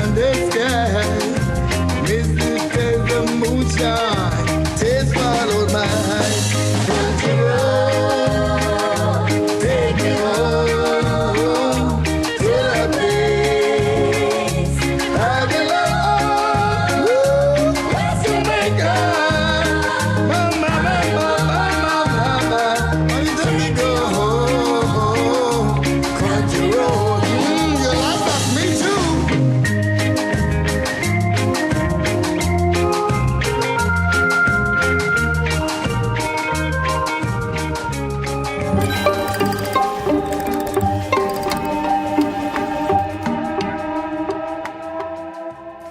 in the sky. Misty taste the moonshine, taste followed my eyes. Country road, take me home to the place I belong. West Jamaica, mama, mama, mama, why you let me go home? Country road, you like that, me too.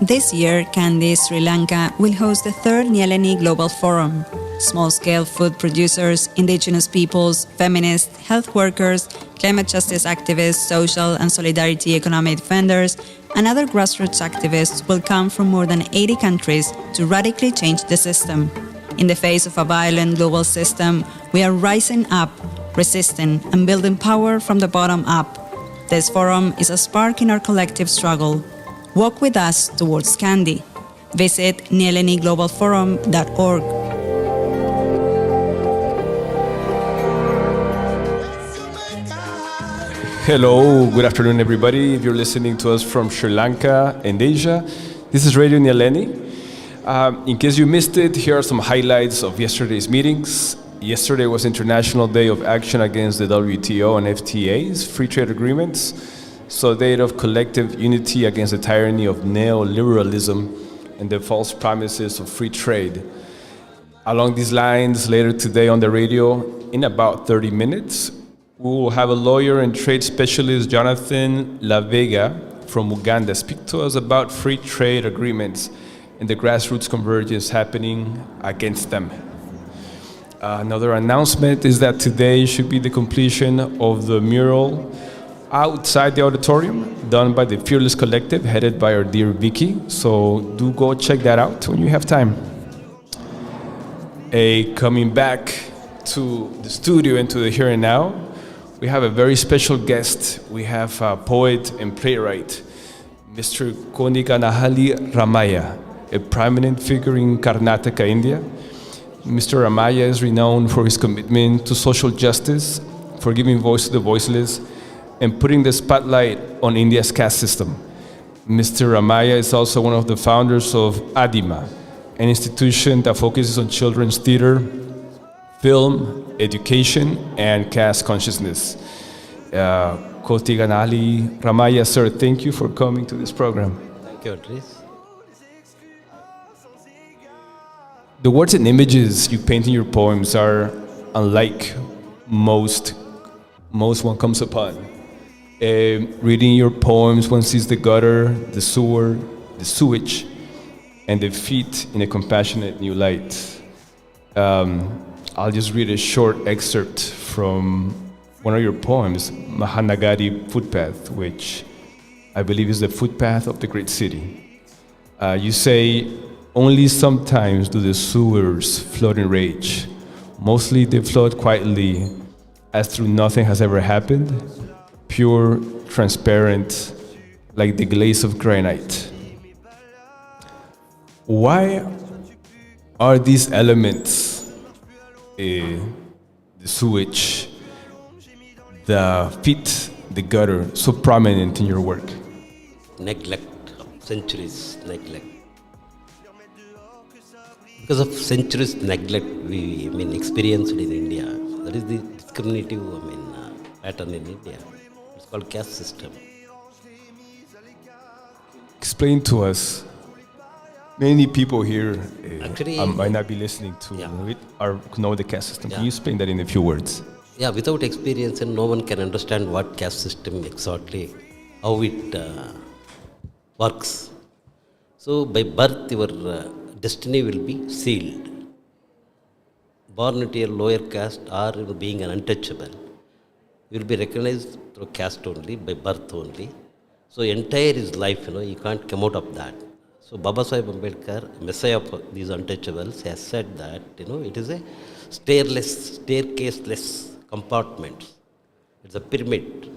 This year, Kandy, Sri Lanka will host the third Nyéléni Global Forum. Small-scale food producers, indigenous peoples, feminists, health workers, climate justice activists, social and solidarity economic defenders, and other grassroots activists will come from more than 80 countries to radically change the system. In the face of a violent global system, we are rising up, resisting, and building power from the bottom up. This forum is a spark in our collective struggle. Walk with us towards Kandy. Visit nyeleniglobalforum.org. Hello, good afternoon everybody. If you're listening to us from Sri Lanka and Asia, this is Radio Nyéléni. In case you missed it, here are some highlights of yesterday's meetings. Yesterday was International Day of Action Against the WTO and FTAs, free trade agreements. So a day of collective unity against the tyranny of neoliberalism and the false promises of free trade. Along these lines, later today on the radio, in about 30 minutes, we will have a lawyer and trade specialist, Jonathan La Vega from Uganda, speak to us about free trade agreements and the grassroots convergence happening against them. Another announcement is that today should be the completion of the mural outside the auditorium, done by the Fearless Collective, headed by our dear Vicky. So do go check that out when you have time. Coming back to the studio and to the here and now, we have a very special guest. We have a poet and playwright, Mr. Konikanahali Ramaya, a prominent figure in Karnataka, India. Mr. Ramaya is renowned for his commitment to social justice, for giving voice to the voiceless, and putting the spotlight on India's caste system. Mr. Ramaya is also one of the founders of Adima, an institution that focuses on children's theater, film, education, and caste consciousness. Kotiganali Ramaya, sir, thank you for coming to this program. Thank you, Andres. The words and images you paint in your poems are unlike most one comes upon. Reading your poems, one sees the gutter, the sewer, the sewage, and the feet in a compassionate new light. I'll just read a short excerpt from one of your poems, Mahanagari Footpath, which I believe is the footpath of the great city. You say, only sometimes do the sewers flood in rage. Mostly they flood quietly, as through nothing has ever happened, pure, transparent, like the glaze of granite. Why are these elements, the sewage, the feet, the gutter, so prominent in your work? Neglect, centuries neglect. Because of centuries neglect we experienced in India. That is the discriminative pattern in India. It's called caste system. Explain to us. Many people here Actually, might not be listening to it or know the caste system. Can you explain that in a few words? Yeah, without experience, and no one can understand what caste system exactly, how it works. So by birth, your destiny will be sealed. Born into a lower caste or being an untouchable, you will be recognized through caste only, by birth only. So entire his life, you can't come out of that. So Baba Sahib Ambedkar, messiah of these untouchables, has said that, it is a staircaseless compartment. It's a pyramid,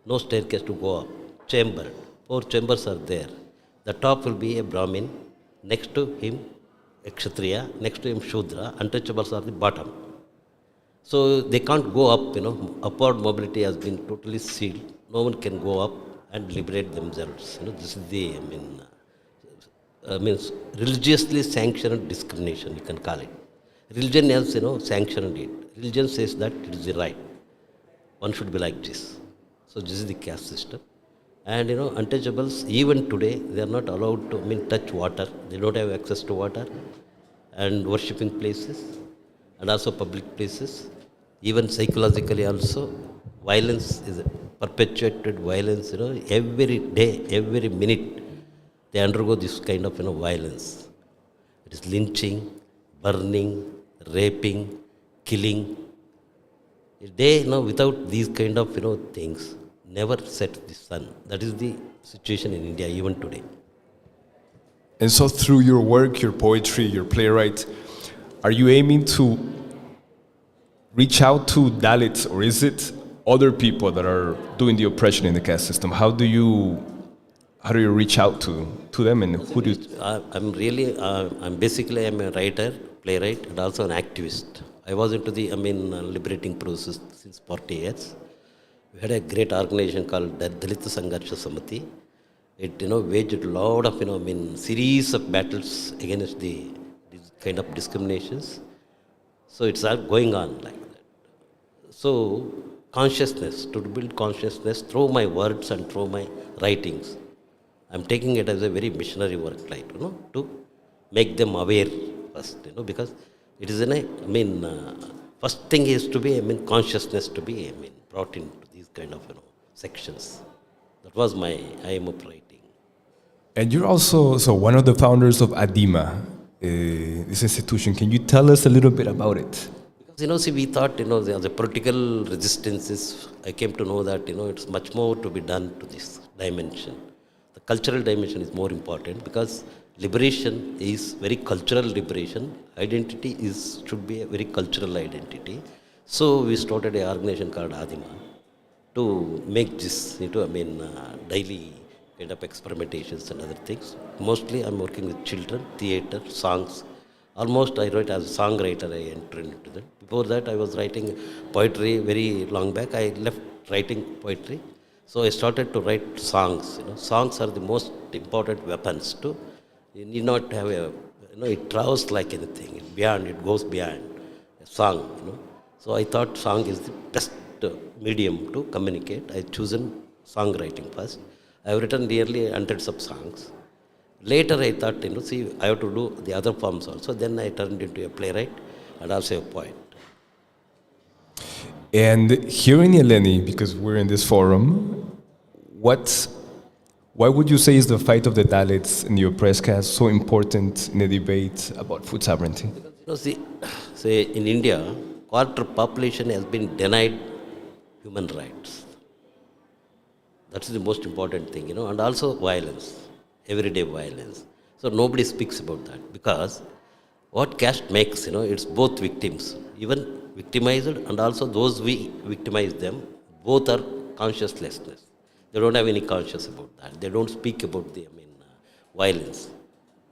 no staircase to go up. Chamber, 4 chambers are there. The top will be a Brahmin, next to him a Kshatriya, next to him Shudra, untouchables are the bottom. So they can't go up, upward mobility has been totally sealed. No one can go up and liberate themselves. This is the, means religiously sanctioned discrimination, you can call it. Religion has, sanctioned it. Religion says that it is the right. One should be like this. So this is the caste system. And, untouchables, even today, they are not allowed to, touch water. They don't have access to water and worshipping places and also public places. Even psychologically also, violence is perpetuated violence, every day, every minute, they undergo this kind of, violence. It is lynching, burning, raping, killing. They, without these kind of, things, never set the sun. That is the situation in India even today. And so through your work, your poetry, your playwright, are you aiming to reach out to Dalits, or is it other people that are doing the oppression in the caste system? How do you reach out to them, and who do you... I'm basically I'm a writer, playwright, and also an activist. I was into the, liberating process since 40 years. We had a great organization called Dalita Sangharsha Samiti. It, waged a lot of, series of battles against these kind of discriminations. So it's all going on like that. So consciousness, to build consciousness through my words and through my writings. I'm taking it as a very missionary work, like, to make them aware first, because it is first thing is to be, consciousness to be, brought into these kind of, sections. That was my aim of writing. And you're also one of the founders of ADIMA, this institution. Can you tell us a little bit about it? Because, we thought, the political resistances, I came to know that, it's much more to be done to this dimension. The cultural dimension is more important, because liberation is very cultural liberation. Identity should be a very cultural identity. So we started an organization called ADIMA to make this into, daily kind of experimentations and other things. Mostly I'm working with children, theatre, songs. Almost I write as a songwriter, I entered into that. Before that I was writing poetry very long back. I left writing poetry. So I started to write songs. Songs are the most important weapons to, you need not have a, it travels like anything. It goes beyond a song. So I thought song is the best medium to communicate. I chosen songwriting first. I have written nearly hundreds of songs. Later I thought, I have to do the other forms also. Then I turned into a playwright and also a poet. And here in Nyéléni, because we're in this forum, why would you say is the fight of the Dalits in the oppressed caste so important in the debate about food sovereignty? Say in India, quarter population has been denied human rights. That's the most important thing, and also violence, everyday violence. So nobody speaks about that, because what caste makes, it's both victims, even victimized and also those we victimize them, both are consciencelessness. They don't have any conscience about that. They don't speak about the, violence.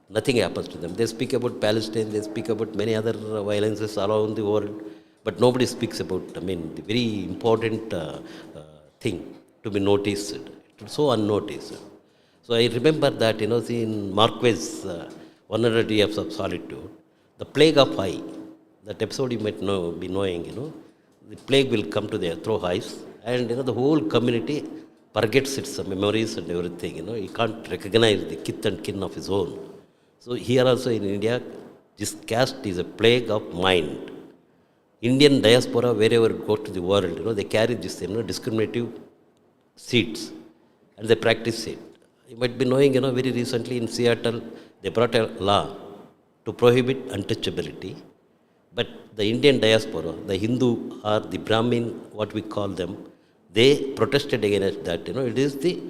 Nothing happens to them. They speak about Palestine, they speak about many other violences around the world, but nobody speaks about, the very important thing to be noticed. It's so unnoticed. So I remember that, in Marquez, 100 Years of Solitude, the plague of eye, that episode you might be knowing, the plague will come to there through eyes, and the whole community forgets its memories and everything. He can't recognize the kith and kin of his own. So here also in India, this caste is a plague of mind. Indian diaspora, wherever it goes to the world, they carry this, discriminative seeds, and they practice it. You might be knowing, very recently in Seattle, they brought a law to prohibit untouchability. But the Indian diaspora, the Hindu or the Brahmin, what we call them, they protested against that. It is the,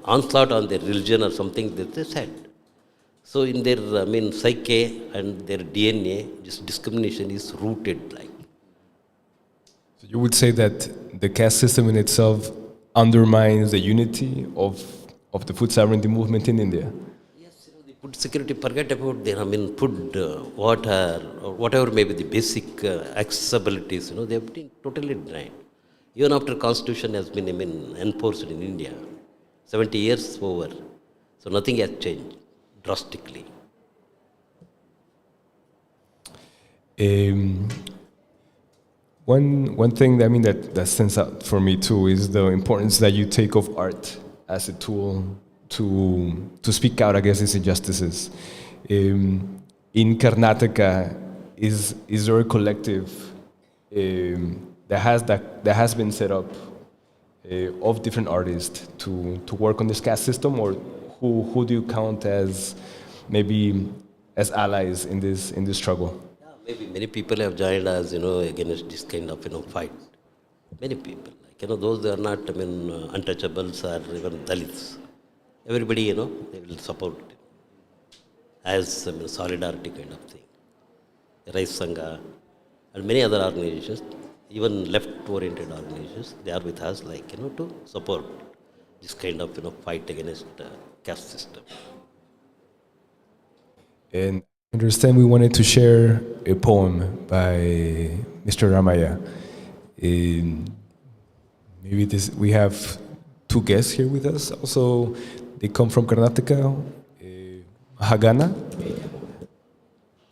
onslaught on their religion or something that they said. So in their, psyche and their DNA, this discrimination is rooted like. So you would say that the caste system in itself undermines the unity of of the food sovereignty movement in India? Yes, food security, forget about food, water, or whatever may be the basic accessibilities, they have been totally denied. Even after Constitution has been, enforced in India, 70 years over, so nothing has changed drastically. One thing that stands out for me too is the importance that you take of art as a tool to speak out against these injustices. In Karnataka, is there a collective that has been set up of different artists to work on this caste system, or who do you count as maybe as allies in this struggle? Yeah, maybe many people have joined us, against this kind of, fight. Many people, those that are not, untouchables or even Dalits. Everybody, they will support as solidarity kind of thing. Rice Sangha and many other organizations, even left-oriented organizations, they are with us, to support this kind of, fight against caste system. And I understand we wanted to share a poem by Mr. Ramaya. We have two guests here with us. Also, they come from Karnataka. Hagana.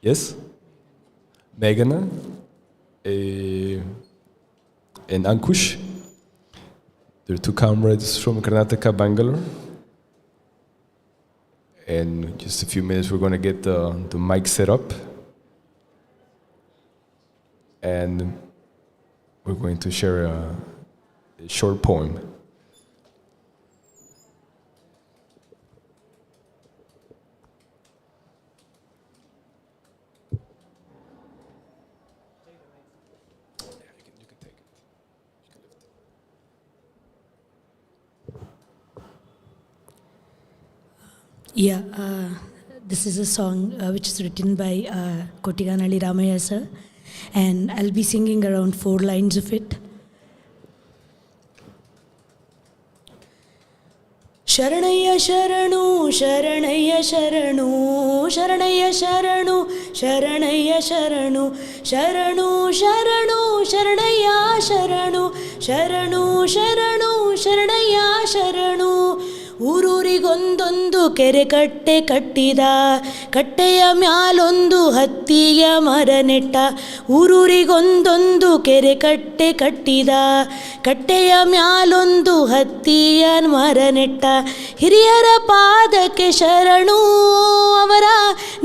Yes? Meghana. And Ankush. They're two comrades from Karnataka, Bangalore. And in just a few minutes, we're going to get the mic set up. And we're going to share a short poem. Yeah, this is a song which is written by Kotiganalli Ramaya sir, and I'll be singing around 4 lines of it. Sharanaya Sharanu, Sharanaya Sharanu, Sharanaya Sharanu, Sharanaya Sharanu, Sharanu Sharanu, Sharanaya Sharanu, Sharanu Sharanu, Sharanaya Sharanu. ಊರೂರಿಗೊಂದೊಂದು ಕೆರೆ ಕಟ್ಟೆ ಕಟ್ಟಿದ, ಕಟ್ಟೆಯ ಮ್ಯಾಲೊಂದು ಹತ್ತಿಯ ಮರ ನೆಟ್ಟ. ಊರೂರಿಗೊಂದೊಂದು ಕೆರೆ ಕಟ್ಟೆ ಕಟ್ಟಿದ, ಕಟ್ಟೆಯ ಮ್ಯಾಲೊಂದು ಹತ್ತಿಯ ಮರ ನೆಟ್ಟ. ಹಿರಿಯರ ಪಾದಕ್ಕೆ ಶರಣು, ಅವರ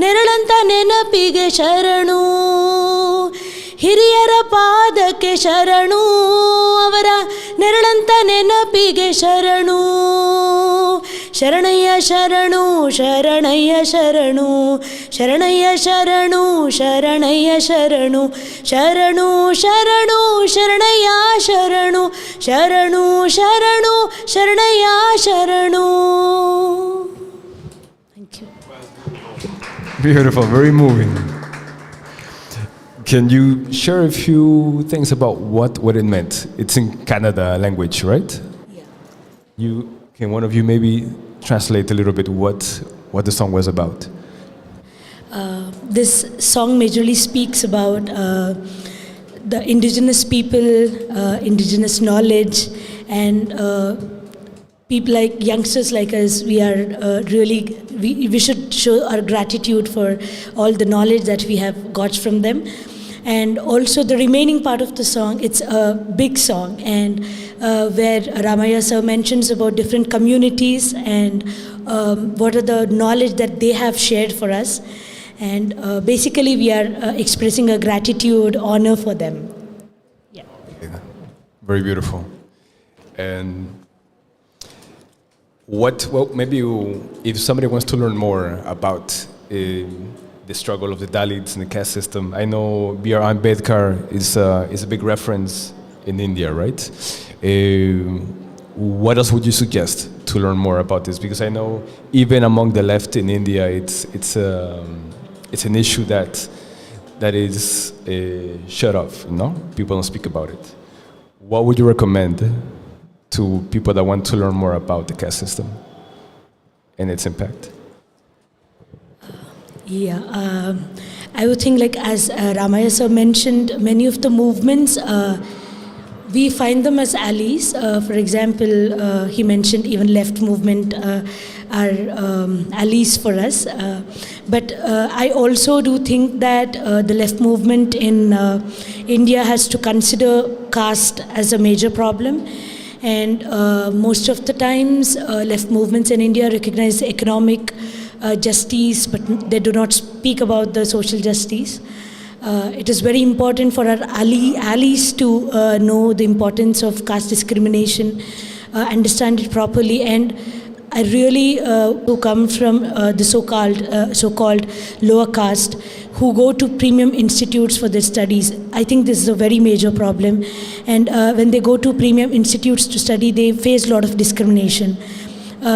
ನೆರಳಂತ ನೆನಪಿಗೆ ಶರಣು. ಹಿರಿಯರ ಪಾದಕ್ಕೆ ಶರಣು, ಅವರ ನೆರಳಂತ ನೆನಪಿಗೆ ಶರಣು. ಶರಣಯ್ಯ ಶರಣು, ಶರಣಯ್ಯ ಶರಣು, ಶರಣಯ್ಯ ಶರಣು, ಶರಣಯ್ಯ ಶರಣು, ಶರಣು ಶರಣು, ಶರಣಯ್ಯ ಶರಣು, ಶರಣು ಶರಣು, ಶರಣಯ್ಯ ಶರಣು. Thank you. Beautiful, very moving. Can you share a few things about what it meant? It's in Kannada language, right? Yeah. Can one of you maybe translate a little bit what the song was about? This song majorly speaks about the indigenous people, indigenous knowledge, and people like youngsters like us. We are we should show our gratitude for all the knowledge that we have got from them. And also the remaining part of the song, it's a big song, and where Ramaya sir mentions about different communities and what are the knowledge that they have shared for us. And basically we are expressing a gratitude, honor for them. Yeah. Very beautiful. And if somebody wants to learn more about the struggle of the Dalits and the caste system, I know B.R. Ambedkar is a big reference in India, right? What else would you suggest to learn more about this? Because I know even among the left in India, it's an issue that is shut off. People don't speak about it. What would you recommend to people that want to learn more about the caste system? and its impact? Yeah, I would think like as Ramaya sir mentioned, many of the movements, we find them as allies. For example, he mentioned even left movement are allies for us. But I also do think that the left movement in India has to consider caste as a major problem. And most of the times, left movements in India recognize economic justice, but they do not speak about the social justice. It is very important for our allies to know the importance of caste discrimination, understand it properly, and I really who come from the so-called lower caste, who go to premium institutes for their studies. I think this is a very major problem, and when they go to premium institutes to study, they face a lot of discrimination.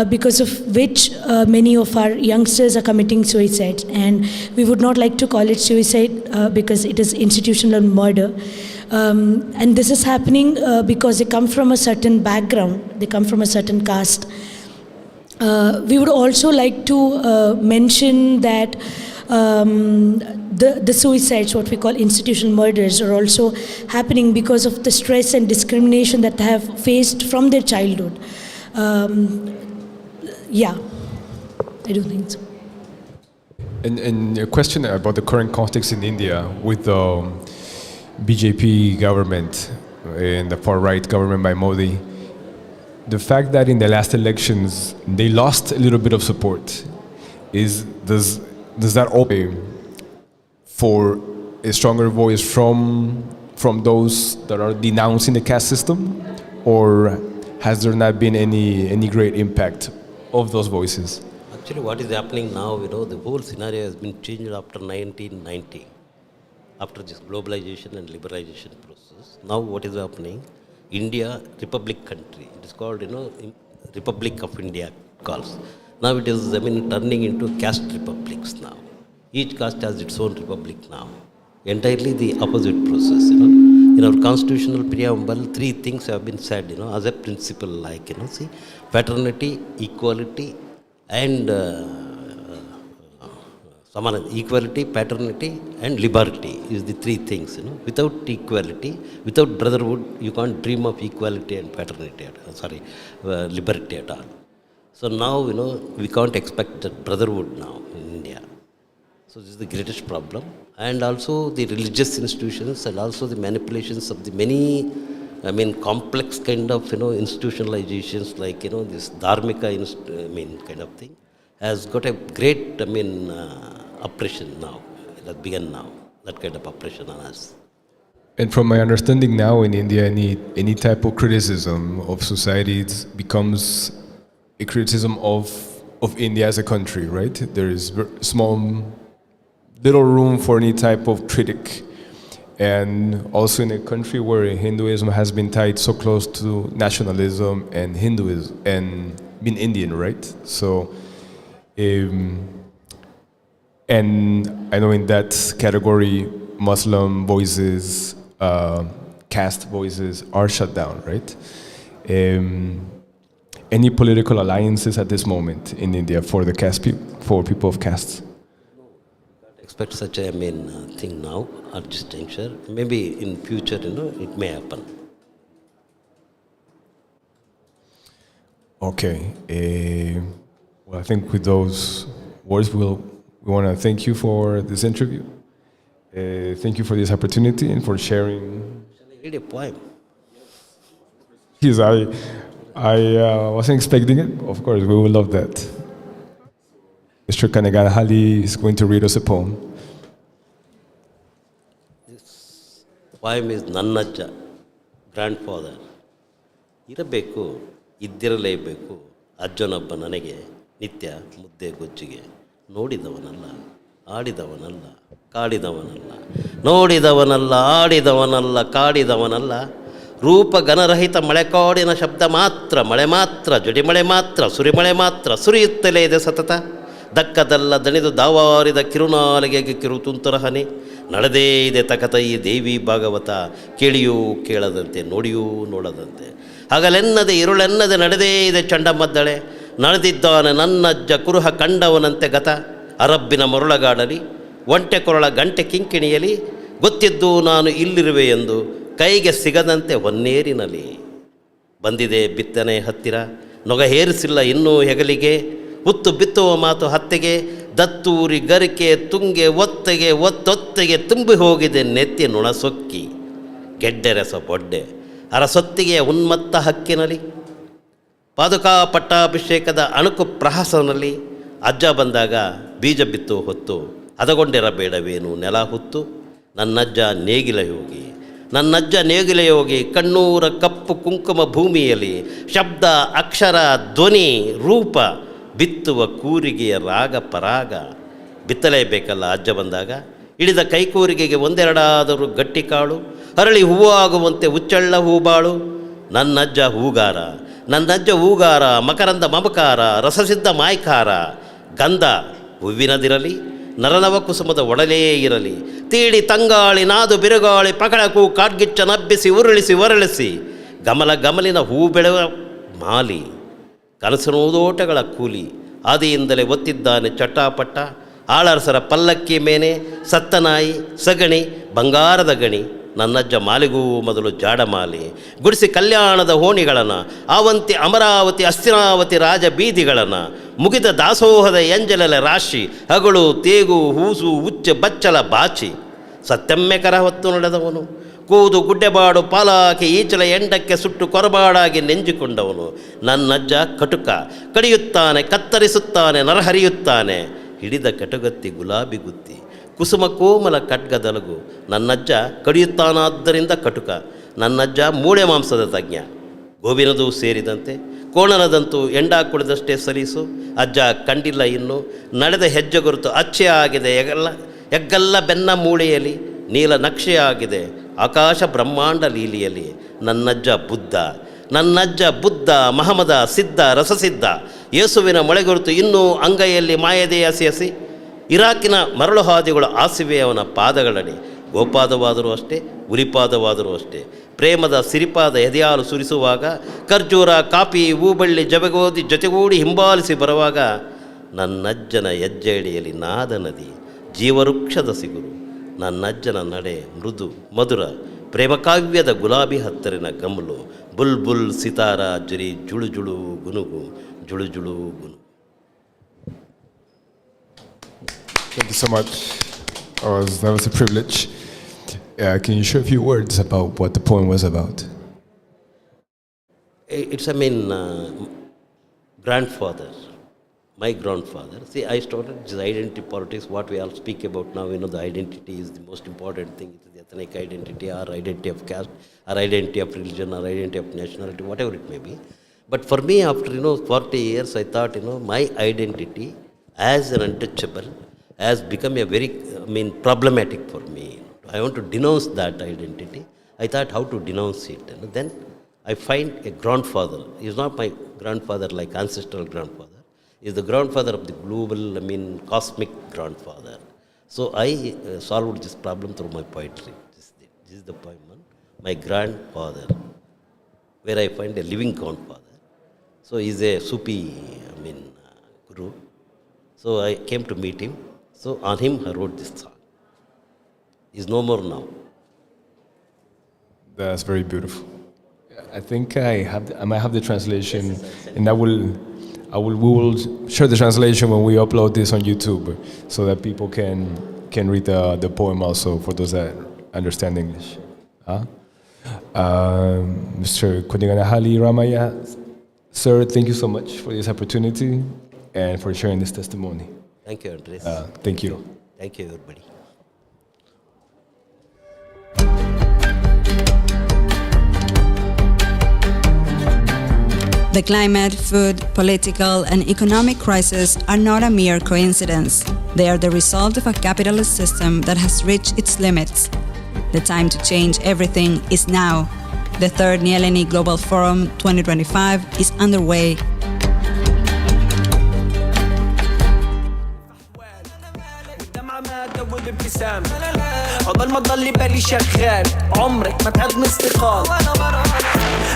Because of which many of our youngsters are committing suicide, and we would not like to call it suicide because it is institutional murder. And this is happening because they come from a certain background, they come from a certain caste. We would also like to mention that the suicides, what we call institutional murders, are also happening because of the stress and discrimination that they have faced from their childhood. Yeah, I do think so. And a question about the current context in India with the BJP government and the far-right government by Modi. The fact that in the last elections they lost a little bit of support, does that open for a stronger voice from those that are denouncing the caste system, or has there not been any great impact of those voices? Actually, what is happening now, the whole scenario has been changed after 1990, after this globalization and liberalization process. Now what is happening? India, republic country. It is called, Republic of India calls. Now it is, turning into caste republics now. Each caste has its own republic now. Entirely the opposite process, In our constitutional preamble, 3 things have been said, as a principle, like, see, fraternity, equality, and equality, paternity, and liberty is the 3 things. Without equality, without brotherhood, you can't dream of equality and paternity, liberty at all. So now, we can't expect that brotherhood now in India. So this is the greatest problem. And also the religious institutions and also the manipulations of the many, complex kind of, institutionalizations like, this dharmika, kind of thing, has got a great, oppression now. It has begun now, that kind of oppression on us. And from my understanding now in India, any type of criticism of society becomes a criticism of India as a country, right? There is little room for any type of critic. And also in a country where Hinduism has been tied so close to nationalism and Hinduism and being Indian, right? So, and I know in that category, Muslim voices, caste voices are shut down, right? Any political alliances at this moment in India for the for people of castes? Expect such a thing now at this juncture. Maybe in future, it may happen. Okay. Well, I think with those words, we want to thank you for this interview. Thank you for this opportunity and for sharing. Shall I read a poem? Yes, I wasn't expecting it. Of course, we will love that. Mr. Kanaganahali is going to read us a poem. This poem is Nannajja, grandfather. ಇರಬೇಕು ಇದ್ದಿರಲೇಬೇಕು ಅಜ್ಜನೊಬ್ಬ ನನಗೆ ನಿತ್ಯ ಮುದ್ದೆ ಗೊಜ್ಜಿಗೆ ನೋಡಿದವನಲ್ಲ ಆಡಿದವನಲ್ಲ ಕಾಡಿದವನಲ್ಲ ನೋಡಿದವನಲ್ಲ ಆಡಿದವನಲ್ಲ ಕಾಡಿದವನಲ್ಲ ರೂಪಗಣರಹಿತ ಮಳೆಕಾಡಿನ ಶಬ್ದ ಮಾತ್ರ ಮಳೆ ಮಾತ್ರ ಜಡಿಮಳೆ ಮಾತ್ರ ಸುರಿಮಳೆ ಮಾತ್ರ ಸುರಿಯುತ್ತಲೇ ಇದೆ ಸತತ ದಕ್ಕದಲ್ಲ ದಣಿದು ದಾವಾರಿದ ಕಿರುನಾಲಿಗೆಗೆ ಕಿರುತುಂತರ ಹನಿ ನಡೆದೇ ಇದೆ ತಕತೈ ದೇವಿ ಭಾಗವತ ಕೇಳಿಯೂ ಕೇಳದಂತೆ ನೋಡಿಯೂ ನೋಡದಂತೆ ಹಗಲೆನ್ನದೆ ಇರುಳೆನ್ನದೆ ನಡೆದೇ ಇದೆ ಚಂಡಮದ್ದಳೆ ನಡೆದಿದ್ದಾನೆ ನನ್ನಜ್ಜ ಕುರುಹ ಕಂಡವನಂತೆ ಗತ. ಅರಬ್ಬಿನ ಮರುಳಗಾಡಲಿ ಒಂಟೆ ಕೊರಳ ಗಂಟೆ ಕಿಂಕಿಣಿಯಲಿ, ಗೊತ್ತಿದ್ದು ನಾನು ಇಲ್ಲಿರುವೆ ಎಂದು ಕೈಗೆ ಸಿಗದಂತೆ ಹೊನ್ನೇರಿನಲಿ. ಬಂದಿದೆ ಬಿತ್ತನೆ ಹತ್ತಿರ, ನೊಗ ಹೇರಿಸಿಲ್ಲ ಇನ್ನೂ ಹೆಗಲಿಗೆ, ಹುತ್ತು ಬಿತ್ತುವ ಮಾತು ಹತ್ತೆಗೆ, ದತ್ತೂರಿ ಗರಿಕೆ ತುಂಗೆ ಒತ್ತೆಗೆ ಒತ್ತೊತ್ತೆಗೆ ತುಂಬಿ ಹೋಗಿದೆ ನೆತ್ತಿ ನುಣಸೊಕ್ಕಿ. ಗೆಡ್ಡೆರೆಸ ಬೊಡ್ಡೆ ಅರಸೊತ್ತಿಗೆಯ ಉನ್ಮತ್ತ ಹಕ್ಕಿನಲಿ, ಪಾದುಕಾ ಪಟ್ಟಾಭಿಷೇಕದ ಅಣುಕು ಪ್ರಹಸನಲ್ಲಿ. ಅಜ್ಜ ಬಂದಾಗ ಬೀಜ ಬಿತ್ತು ಹೊತ್ತು, ಹದಗೊಂಡಿರಬೇಡವೇನು ನೆಲ ಹೊತ್ತು. ನನ್ನಜ್ಜ ನೇಗಿಲ ಯೋಗಿ, ನನ್ನಜ್ಜ ನೇಗಿಲ ಯೋಗಿ, ಕಣ್ಣೂರ ಕಪ್ಪು ಕುಂಕುಮ ಭೂಮಿಯಲ್ಲಿ ಶಬ್ದ ಅಕ್ಷರ ಧ್ವನಿ ರೂಪ ಬಿತ್ತುವ ಕೂರಿಗೆಯ ರಾಗ ಪರಾಗ. ಬಿತ್ತಲೇಬೇಕಲ್ಲ ಅಜ್ಜ ಬಂದಾಗ, ಹಿಡಿದ ಕೈಕೂರಿಗೆಗೆ ಒಂದೆರಡಾದರೂ ಗಟ್ಟಿ ಕಾಳು, ಅರಳಿ ಹೂವಾಗುವಂತೆ ಉಚ್ಚಳ್ಳ ಹೂಬಾಳು. ನನ್ನಜ್ಜ ಹೂಗಾರ, ನನ್ನಜ್ಜ ಹೂಗಾರ, ಮಕರಂದ ಮಮಕಾರ, ರಸಸಿದ್ಧ ಮಾಯ್ಕಾರ. ಗಂಧ ಹೂವಿನದಿರಲಿ, ನರನವ ಕುಸುಮದ ಒಡಲೇ ಇರಲಿ, ತೀಡಿ ತಂಗಾಳಿ ನಾದು ಬಿರುಗಾಳಿ ಪಕಳಕು ಕಾಡ್ಗಿಚ್ಚ ನಬ್ಬಿಸಿ ಉರುಳಿಸಿ ಒರಳಿಸಿ, ಗಮಲ ಗಮಲಿನ ಹೂ ಬೆಳೆವ ಮಾಲಿ, ಕನಸಿನೋದೋಟಗಳ ಕೂಲಿ. ಆದಿಯಿಂದಲೇ ಒತ್ತಿದ್ದಾನೆ ಚಟ್ಟಾಪಟ್ಟ, ಆಳರಸರ ಪಲ್ಲಕ್ಕಿ ಮೇನೆ, ಸತ್ತನಾಯಿ ಸಗಣಿ ಬಂಗಾರದ ಗಣಿ. ನನ್ನಜ್ಜ ಮಾಲಿಗೂ ಮೊದಲು ಜಾಡಮಾಲಿ, ಗುಡಿಸಿ ಕಲ್ಯಾಣದ ಹೋಣಿಗಳನ್ನು, ಆವಂತಿ ಅಮರಾವತಿ ಅಸ್ತಿನಾವತಿ ರಾಜ ಬೀದಿಗಳನ್ನು, ಮುಗಿದ ದಾಸೋಹದ ಎಂಜಲೆಲೆ ರಾಶಿ, ಹಗಳು ತೇಗು ಹೂಸು ಉಚ್ಚ ಬಚ್ಚಲ ಬಾಚಿ. ಸತ್ಯಮ್ಮೆ ಕರ ಹೊತ್ತು ನಡೆದವನು, ಕೂದು ಗುಡ್ಡೆಬಾಡು ಪಾಲಾಕಿ ಈಚಲ ಎಂಡಕ್ಕೆ ಸುಟ್ಟು ಕೊರಬಾಡಾಗಿ ನೆಂಜಿಕೊಂಡವನು. ನನ್ನಜ್ಜ ಕಟುಕ, ಕಡಿಯುತ್ತಾನೆ ಕತ್ತರಿಸುತ್ತಾನೆ ನರಹರಿಯುತ್ತಾನೆ, ಹಿಡಿದ ಕಟುಗತ್ತಿ ಗುಲಾಬಿ ಗುತ್ತಿ, ಕುಸುಮ ಕೋಮಲ ಖಡ್ಗದಲಗು. ನನ್ನಜ್ಜ ಕಡಿಯುತ್ತಾನಾದ್ದರಿಂದ ಕಟುಕ, ನನ್ನಜ್ಜ ಮೂಳೆ ಮಾಂಸದ ತಜ್ಞ. ಗೋವಿನದು ಸೇರಿದಂತೆ ಕೋಣನದಂತೂ ಎಂಡ ಕುಳಿದಷ್ಟೇ ಸಲೀಸು. ಅಜ್ಜ ಕಂಡಿಲ್ಲ ಇನ್ನು, ನಡೆದ ಹೆಜ್ಜೆ ಗುರುತು ಅಚ್ಚೆ ಆಗಿದೆ ಎಗ್ಗಲ್ಲ ಬೆನ್ನ ಮೂಳೆಯಲ್ಲಿ, ನೀಲ ನಕ್ಷೆ ಆಗಿದೆ ಆಕಾಶ ಬ್ರಹ್ಮಾಂಡ ಲೀಲಿಯಲ್ಲಿ. ನನ್ನಜ್ಜ ಬುದ್ಧ, ನನ್ನಜ್ಜ ಬುದ್ಧ ಮಹಮದ ಸಿದ್ಧ ರಸಸಿದ್ಧ. ಯೇಸುವಿನ ಮೊಳೆಗುರುತು ಇನ್ನೂ ಅಂಗೈಯಲ್ಲಿ ಮಾಯದೆ ಹಸಿ ಹಸಿ. ಇರಾಕಿನ ಮರಳು ಹಾದಿಗಳು ಆಸಿವೆ ಅವನ ಪಾದಗಳಡಿ. ಗೋಪಾದವಾದರೂ ಅಷ್ಟೇ, ಉರಿಪಾದವಾದರೂ ಅಷ್ಟೇ. ಪ್ರೇಮದ ಸಿರಿಪಾದ ಎದೆಯಾಲು ಸುರಿಸುವಾಗ, ಖರ್ಜೂರ ಕಾಪಿ ಹೂಬಳ್ಳಿ ಜಬಗೋದಿ ಜೊತೆಗೂಡಿ ಹಿಂಬಾಲಿಸಿ ಬರುವಾಗ. ನನ್ನಜ್ಜನ ಹೆಜ್ಜೆಯಡಿಯಲ್ಲಿ ನಾದ ನದಿ, ಜೀವವೃಕ್ಷದ ಸಿಗುರು. ನನ್ನಜ್ಜನ ನಡೆ ಮೃದು ಮಧುರ, ಪ್ರೇಮಕಾವ್ಯದ ಗುಲಾಬಿ ಹತ್ತರಿನ ಗಮಲು. ಬುಲ್ ಬುಲ್ ಸಿತಾರ ಜರಿ ಜುಳು ಜುಳು ಗುನುಗು, ಜುಳು ಜುಳು ಗುನು. Thank you so much. That was a privilege. Can you share a few words about what the poem was about? It's grandfather, my grandfather. See, I started this identity politics, what we all speak about now. The identity is the most important thing. It is the ethnic identity, or identity of caste, or identity of religion, or identity of nationality, whatever it may be. But for me, after 40 years, I thought my identity as an untouchable has become a very problematic for me. I want to denounce that identity. I thought how to denounce it. Then I find a grandfather. He is not my grandfather like ancestral grandfather. He is the grandfather of the global, cosmic grandfather. So I solved this problem through my poetry. This is the poem, my grandfather, where I find a living grandfather. So he is a Sufi, guru. So I came to meet him. So on him I wrote this song. He's no more now. That's very beautiful. I think I might have the translation, and we will share the translation when we upload this on YouTube, so that people can read the poem also, for those that understand English. Mr. Kodiganahali Ramaya, sir, thank you so much for this opportunity and for sharing this testimony. Thank you, Andres. Thank you. Thank you, everybody. The climate, food, political, and economic crisis are not a mere coincidence. They are the result of a capitalist system that has reached its limits. The time to change everything is now. The third Nyéléni Global Forum 2025 is underway. السعادة والابتسام عقبال ما تضلي بالي شغال عمرك ما تعدني استقال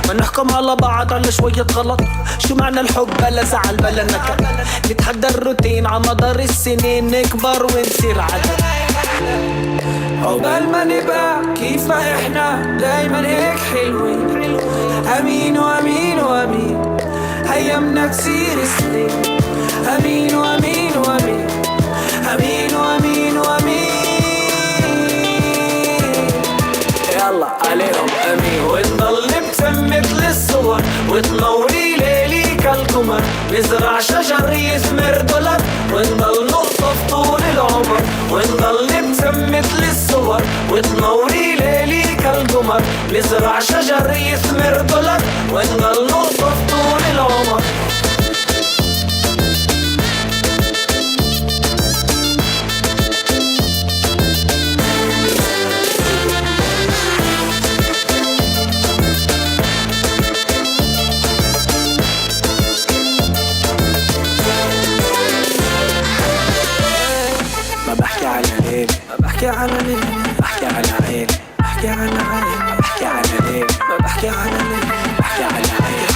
ما نحكم على بعض على شوية غلط شو معنى الحب بلا زعل بلا نكد نتحدى الروتين على مدار السنين نكبر ونصير عدل عقبال ما نبقى كيف ما احنا دايما هيك حلوين امين وامين وامين هيامنا تصير سنين امين وامين وامين امين وامين وامين يلا عليهم امين ونضل نبتسم مثل الصور وتنوري ليلي كالقمر نزرع شجر يثمر دولار ونضل نقطف طول العمر ونضل نبتسم مثل الصور وتنوري ليلي كالقمر نزرع شجر يثمر دولار ونضل نقطف طول العمر بحكي على ليل بحكي على عين بحكي على عين بحكي على ليل بحكي على ليل بحكي على عين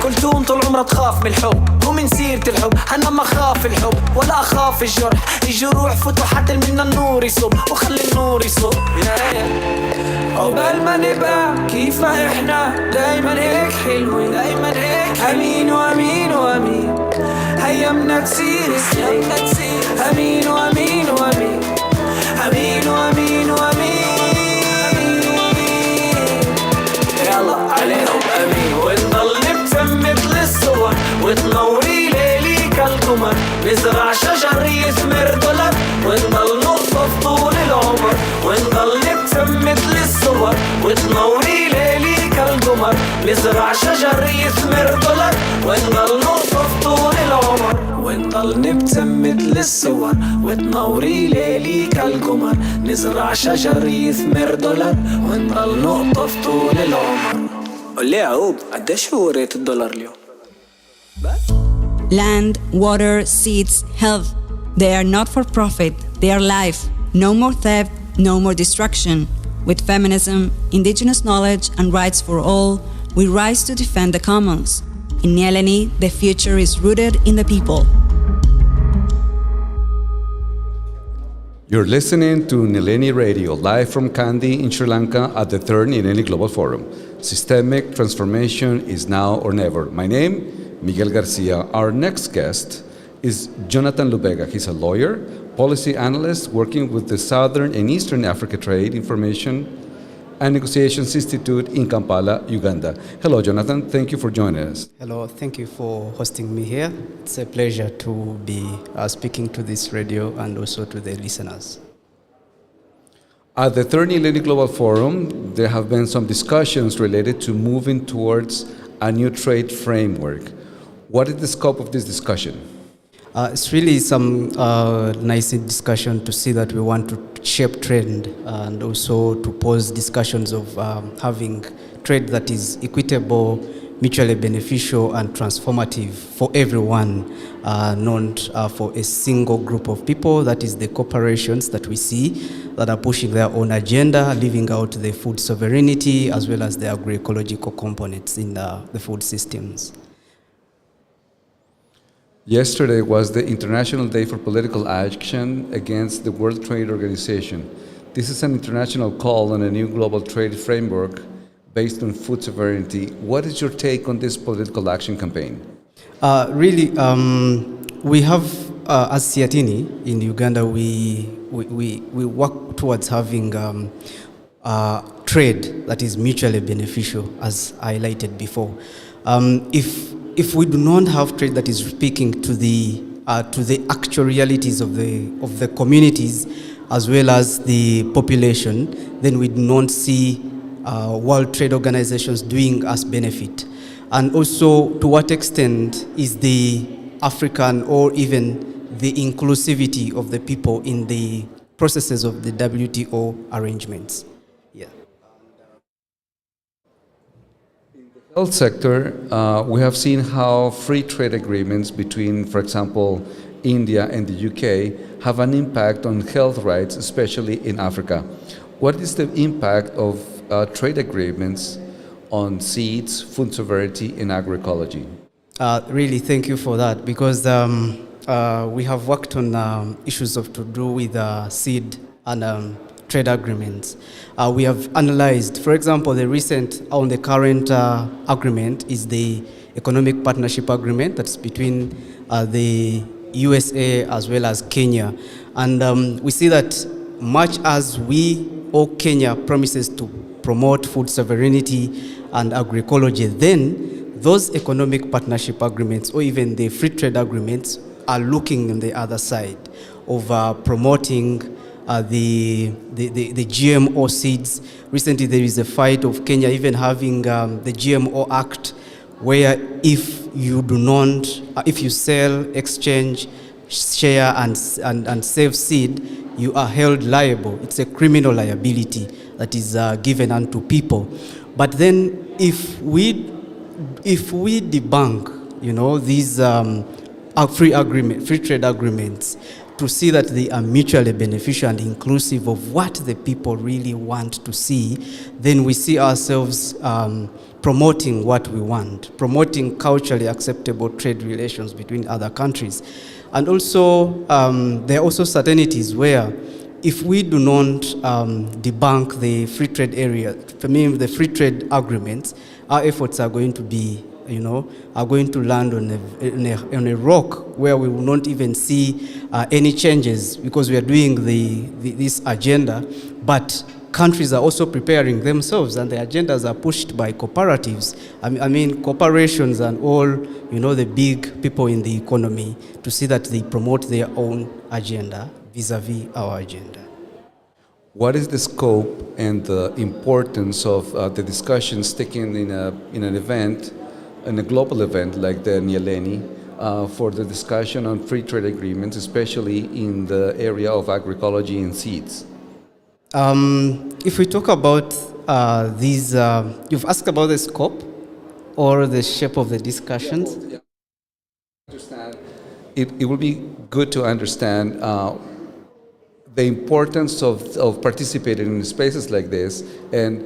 كلثوم طول عمرها تخاف من الحب ومن سيرة الحب أنا ما خاف الحب ولا أخاف الجرح الجروح فتوا حتى من النور يصب وخلي النور يصب عقبال ما نبقى كيف ما إحنا دايما هيك حلوين دايما هيك أمين وأمين وأمين هيامنا تصير سنين أمين وأمين وأمين أمين وأمين وأمين يلا عليهم أمين ونضل نبتسم مثل الصور وتنوري ليلي كالقمر نزرع شجر يثمر دولار ونضل نقطف طول العمر ونضل نبتسم مثل الصور وتنوري ليلي كالقمر نزرع شجر يثمر دولار ونضل نقطف طول العمر ونضل نبتسم مثل الصور وتنوري ليلي كالقمر نزرع شجر يثمر دولار ونضل نقطف طول العمر قول لي عقوب قديش هو ريت الدولار اليوم؟ Land, water, seeds, health. They are not for profit, they are life. No more theft, no more destruction. With feminism, indigenous knowledge, and rights for all, we rise to defend the commons. In Nyéléni, the future is rooted in the people. You're listening to Nyéléni Radio, live from Kandy in Sri Lanka at the 3rd Nyéléni Global Forum. Systemic transformation is now or never. My name, Miguel Garcia. Our next guest is Jonathan Lubega. He's a lawyer, policy analyst working with the Southern and Eastern Africa Trade Information and Negotiations Institute in Kampala, Uganda. Hello, Jonathan. Thank you for joining us. Hello. Thank you for hosting me here. It's a pleasure to be speaking to this radio and also to the listeners. At the 3rd Nyéléni Global Forum, there have been some discussions related to moving towards a new trade framework. What is the scope of this discussion? It's really some nice discussion to see that we want to shape trend and also to pose discussions of having trade that is equitable, mutually beneficial and transformative for everyone, not for a single group of people. That is the corporations that we see that are pushing their own agenda, leaving out the food sovereignty as well as the agroecological components in the food systems. Yesterday was the International Day for Political Action against the World Trade Organization. This is an international call on a new global trade framework based on food sovereignty. What is your take on this political action campaign? We have, as Siatini in Uganda, we work towards having trade that is mutually beneficial, as highlighted before. If we do not have trade that is speaking to the actual realities of the communities as well as the population, then we do not see World Trade Organizations doing us benefit. And also, to what extent is the African or even the inclusivity of the people in the processes of the WTO arrangements? Yeah. Health sector, we have seen how free trade agreements between, for example, India, and the UK have an impact on health rights, especially in Africa. What is the impact of trade agreements on seeds, food sovereignty, and agroecology? Really, thank you for that, because we have worked on issues of to do with seed and trade agreements. We have analyzed, for example, the recent, on the current agreement is the Economic Partnership Agreement that's between the USA as well as Kenya. And we see that much as we, or Kenya, promises to promote food sovereignty and agroecology, then those economic partnership agreements or even the free trade agreements are looking on the other side of promoting the GMO seeds. Recently, there is a fight of Kenya even having the GMO Act, where if you do not, if you sell, exchange, share, and save seed, you are held liable. It's a criminal liability that is given unto people. But then, if we debunk, these free trade agreements, to see that they are mutually beneficial and inclusive of what the people really want to see, then we see ourselves promoting what we want, promoting culturally acceptable trade relations between other countries. And also, there are also certainties where if we do not debunk the free trade area, for me, the free trade agreements, our efforts are going to be, are going to land on a rock where we will not even see any changes, because we are doing this agenda, but countries are also preparing themselves, and the agendas are pushed by cooperatives. I mean corporations and all, the big people in the economy, to see that they promote their own agenda vis-a-vis our agenda. What is the scope and the importance of the discussions taken in an event, in a global event like the Nyéléni, for the discussion on free trade agreements, especially in the area of agroecology and seeds? If we talk about these, you've asked about the scope or the shape of the discussions? Yeah. It will be good to understand the importance of participating in spaces like this, and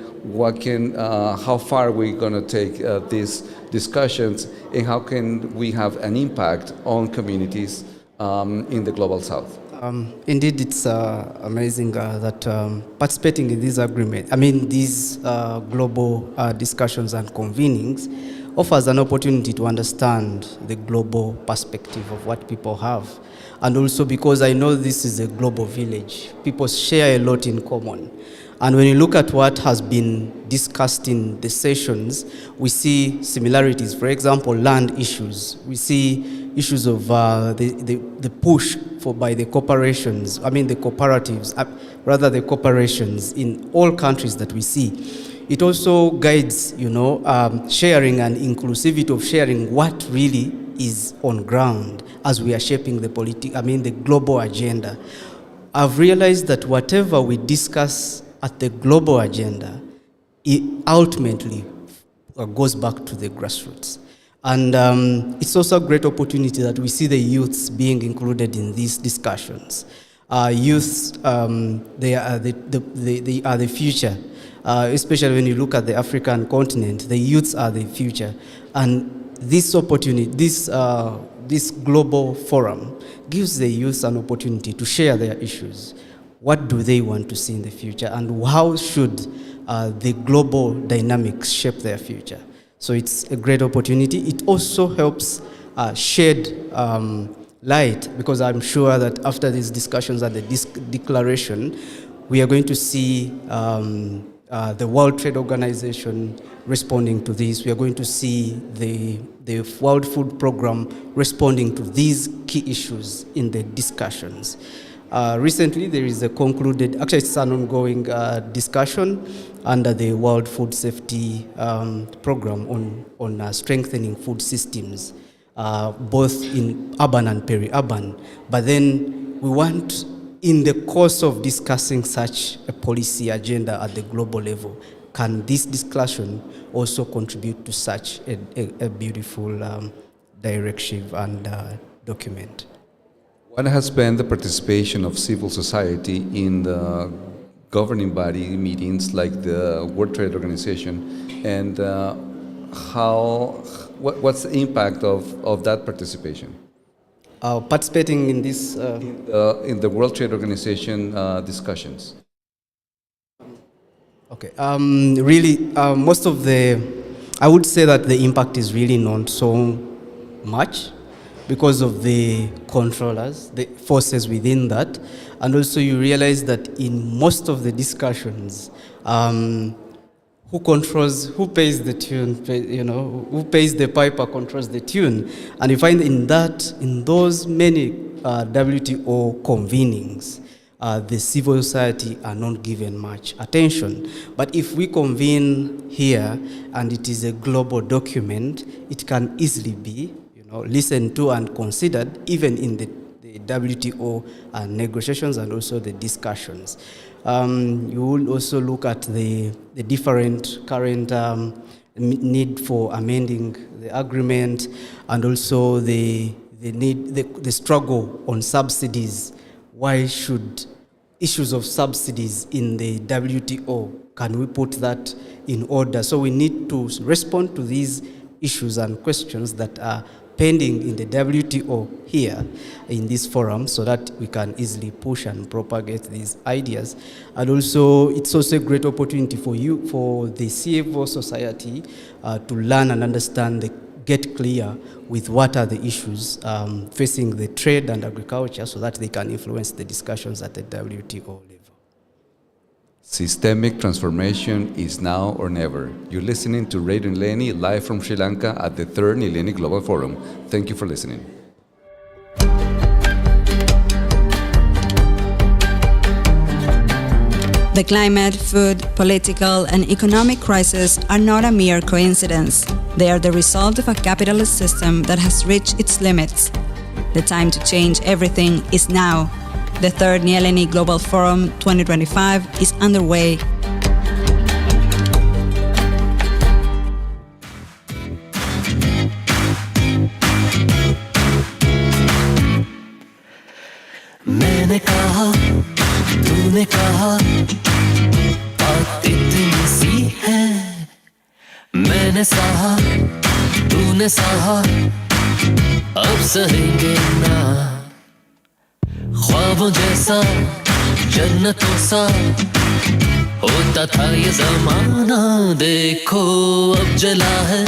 how far we're going to take these discussions, and how can we have an impact on communities in the global south. Indeed, it's amazing that participating in these these global discussions and convenings offers an opportunity to understand the global perspective of what people have. And also because I know this is a global village, people share a lot in common. And when you look at what has been discussed in the sessions, we see similarities. For example, land issues. We see issues of the push by the corporations, the cooperatives, the corporations in all countries that we see. It also guides, sharing and inclusivity of sharing what really is on ground as we are shaping the global agenda. I've realized that whatever we discuss at the global agenda, it ultimately goes back to the grassroots. And it's also a great opportunity that we see the youths being included in these discussions. Youths, they are the future. Especially when you look at the African continent, the youths are the future. And this opportunity, this global forum gives the youth an opportunity to share their issues. What do they want to see in the future, and how should the global dynamics shape their future? So it's a great opportunity. It also helps shed light, because I'm sure that after these discussions and the declaration, we are going to see the World Trade Organization responding to this. We are going to see the World Food Program responding to these key issues in the discussions. Recently, there is it's an ongoing discussion under the World Food Safety Program on strengthening food systems, both in urban and peri-urban. But then we want, in the course of discussing such a policy agenda at the global level, can this discussion also contribute to such a beautiful directive and document? What has been the participation of civil society in the governing body meetings like the World Trade Organization, and what's the impact of that participation? Participating in this In the World Trade Organization discussions. Okay. Really, most of I would say that the impact is really not so much because of the controllers, the forces within that. And also you realize that in most of the discussions, who pays the tune, who pays the piper controls the tune. And you find in those many WTO convenings, the civil society are not given much attention. But if we convene here and it is a global document, it can easily be listened to and considered even in the WTO negotiations and also the discussions. You will also look at the different current need for amending the agreement and also the struggle on subsidies. Why should issues of subsidies in the WTO, can we put that in order? So we need to respond to these issues and questions that are pending in the WTO here in this forum so that we can easily push and propagate these ideas. And also, it's also a great opportunity for the civil society to learn and understand, get clear with what are the issues facing the trade and agriculture so that they can influence the discussions at the WTO level. Systemic transformation is now or never. You're listening to Radio Nyéléni live from Sri Lanka at the 3rd Nyéléni Global Forum. Thank you for listening. The climate, food, political, and economic crises are not a mere coincidence. They are the result of a capitalist system that has reached its limits. The time to change everything is now. The 3rd Nyéléni Global Forum 2025 is underway. मैंने कहा, तूने कहा, बात इतनी सी है. मैंने सहा, तूने सहा, अब सहेंगे ना. ख्वाबों जैसा, जन्नतों सा होता था ये ज़माना. देखो अब जला है,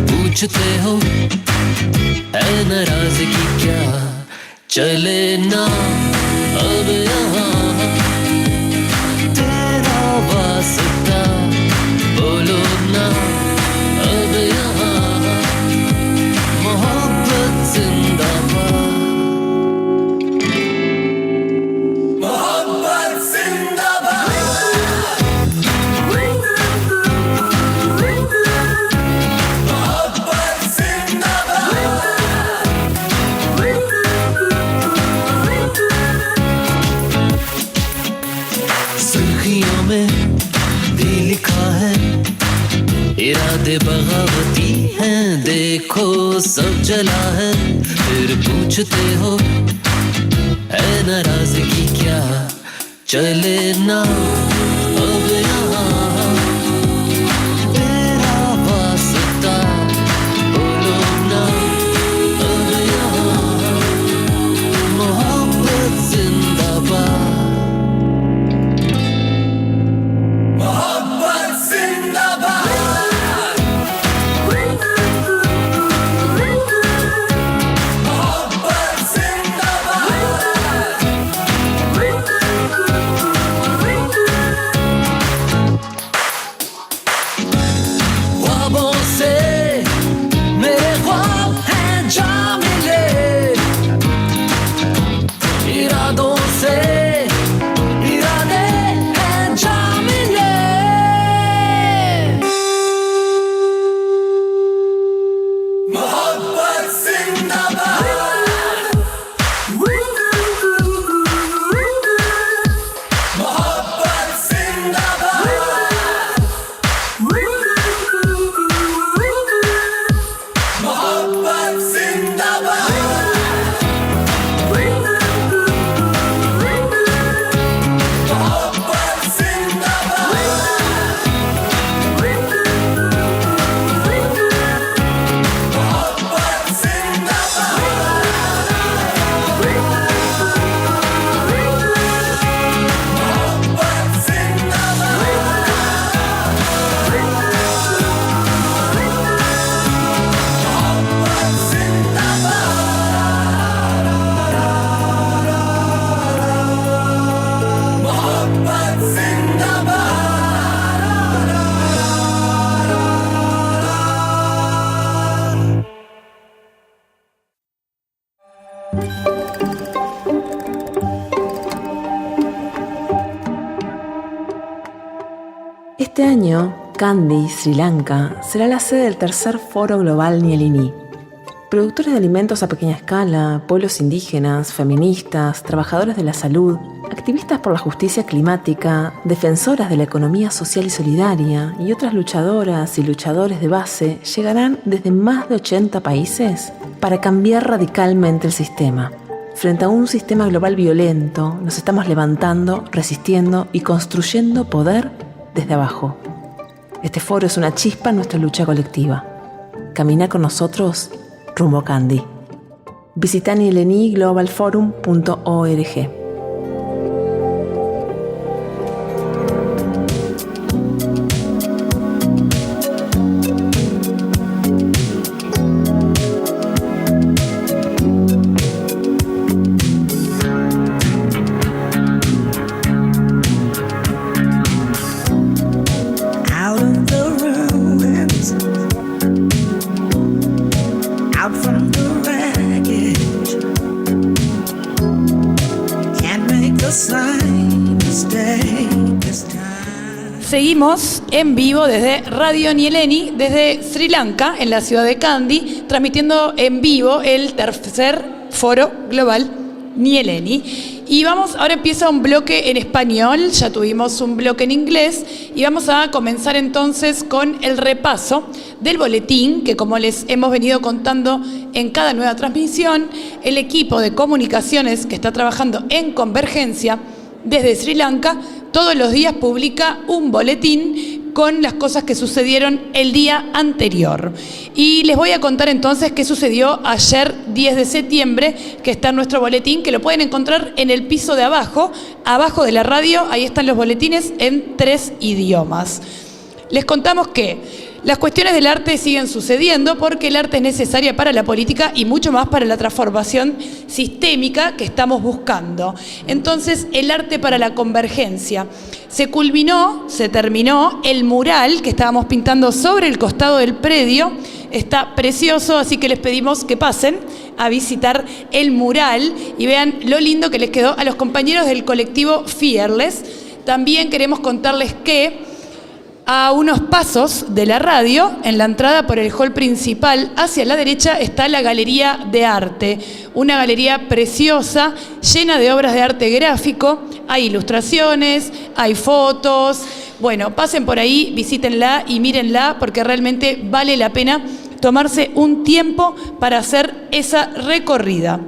पूछते हो है नाराज़गी क्या. चले ना अब यहाँ तेरा वास्ता, बोलो ना अब यहाँ मोहब्बत जिंदाबाद. इरादे बगावती हैं, देखो सब जला है. फिर पूछते हो है नाराज़गी क्या. चले ना अब यहाँ तेरा वास्ता, बोलो ना अब यहाँ मोहब्बत जिंदाबाद. Este año, Kandy, Sri Lanka, será la sede del tercer Foro Global Nyéléni. Productores de alimentos a pequeña escala, pueblos indígenas, feministas, trabajadores de la salud, activistas por la justicia climática, defensoras de la economía social y solidaria y otras luchadoras y luchadores de base llegarán desde más de 80 países para cambiar radicalmente el sistema. Frente a un sistema global violento, nos estamos levantando, resistiendo y construyendo poder desde abajo. Este foro es una chispa en nuestra lucha colectiva. Camina con nosotros rumbo a Kandy. Visita nyéleniglobalforum.org. Seguimos en vivo desde Radio Nyéléni, desde Sri Lanka, en la ciudad de Kandy, transmitiendo en vivo el tercer Foro Global Nyéléni. Y ahora empieza un bloque en español, ya tuvimos un bloque en inglés, y vamos a comenzar entonces con el repaso del boletín, que como les hemos venido contando en cada nueva transmisión, el equipo de comunicaciones que está trabajando en Convergencia desde Sri Lanka todos los días publica un boletín con las cosas que sucedieron el día anterior. Y les voy a contar entonces qué sucedió ayer 10 de septiembre, que está en nuestro boletín, que lo pueden encontrar en el piso de abajo de la radio. Ahí están los boletines en 3 idiomas. Les contamos que las cuestiones del arte siguen sucediendo porque el arte es necesaria para la política y mucho más para la transformación sistémica que estamos buscando. Entonces, el arte para la convergencia. Se terminó el mural que estábamos pintando sobre el costado del predio. Está precioso, así que les pedimos que pasen a visitar el mural y vean lo lindo que les quedó a los compañeros del colectivo Fearless. También queremos contarles que a unos pasos de la radio, en la entrada por el hall principal, hacia la derecha está la Galería de Arte, una galería preciosa, llena de obras de arte gráfico, hay ilustraciones, hay fotos. Bueno, pasen por ahí, visítenla y mírenla, porque realmente vale la pena tomarse un tiempo para hacer esa recorrida.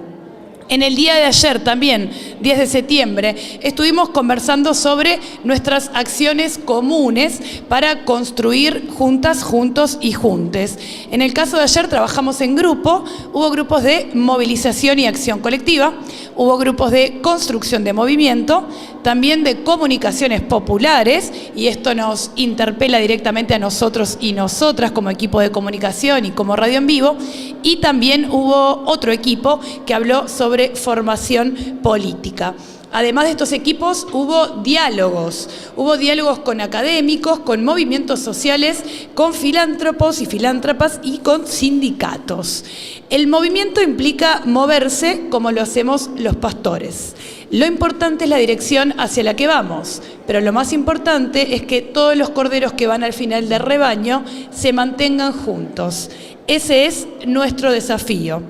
En el día de ayer también, 10 de septiembre, estuvimos conversando sobre nuestras acciones comunes para construir juntas, juntos y juntes. En el caso de ayer trabajamos en grupo, hubo grupos de movilización y acción colectiva, hubo grupos de construcción de movimiento, también de comunicaciones populares, y esto nos interpela directamente a nosotros y nosotras como equipo de comunicación y como radio en vivo, y también hubo otro equipo que habló sobre formación política. Además de estos equipos, hubo diálogos con académicos, con movimientos sociales, con filántropos y filántropas y con sindicatos. El movimiento implica moverse como lo hacemos los pastores. Lo importante es la dirección hacia la que vamos, pero lo más importante es que todos los corderos que van al final del rebaño se mantengan juntos. Ese es nuestro desafío.